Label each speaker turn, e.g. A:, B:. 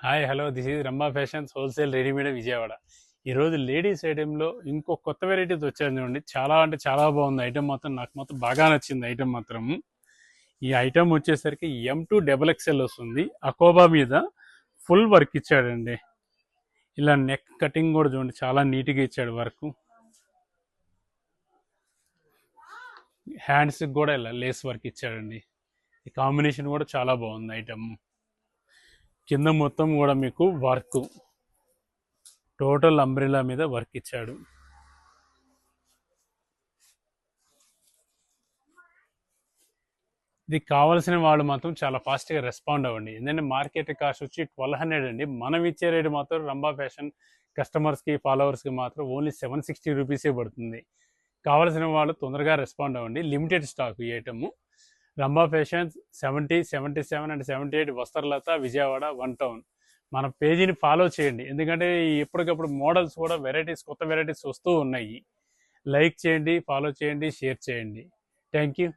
A: Hi hello this is Rambha fashions wholesale readymade Vijayawada. ఈరోజు ladies ఐటెంలో ఇంకో కొత్త వెరైటీస్ వచ్చారు చూడండి. చాలా అంటే చాలా బాగుంది ఐటెం. మాత్రం నాకు మాత్రం బాగా నచ్చింది ఐటెం మాత్రం. ఈ ఐటెం వచ్చేసరికి M2XXL వస్తుంది. అకోబా మీద ఫుల్ వర్క్ ఇచ్చాడండి. ఇలా నెక్ కటింగ్ కూడా చూడండి, చాలా నీట్గా ఇచ్చాడు వర్క్. హ్యాండ్స్కి కూడా ఇలా లేస్ వర్క్ ఇచ్చాడండి. ఈ కాంబినేషన్ కూడా చాలా బాగుంది ఐటమ్. కింద మొత్తం కూడా మీకు వర్క్, టోటల్ అంబ్రెలా మీద వర్క్ ఇచ్చాడు. ఇది కావాల్సిన వాళ్ళు మాత్రం చాలా ఫాస్ట్గా రెస్పాండ్ అవ్వండి. ఎందుకంటే మార్కెట్ కాస్ట్ వచ్చి 1200 అండి. మనం ఇచ్చే రేటు మాత్రం రంభా ఫ్యాషన్ కస్టమర్స్కి ఫాలోవర్స్కి మాత్రం ఓన్లీ 760 రూపీసే పడుతుంది. కావాల్సిన వాళ్ళు తొందరగా రెస్పాండ్ అవ్వండి. లిమిటెడ్ స్టాక్ ఈ item. Rambha fashions 70, 77 and 78 Vastralatha, Vijayawada, 1 town. మన పేజీని ఫాలో చేయండి, ఎందుకంటే ఎప్పటికప్పుడు మోడల్స్ కూడా కొత్త వెరైటీస్ వస్తూ ఉన్నాయి. లైక్ చేయండి, ఫాలో చేయండి, షేర్ చేయండి. Thank you.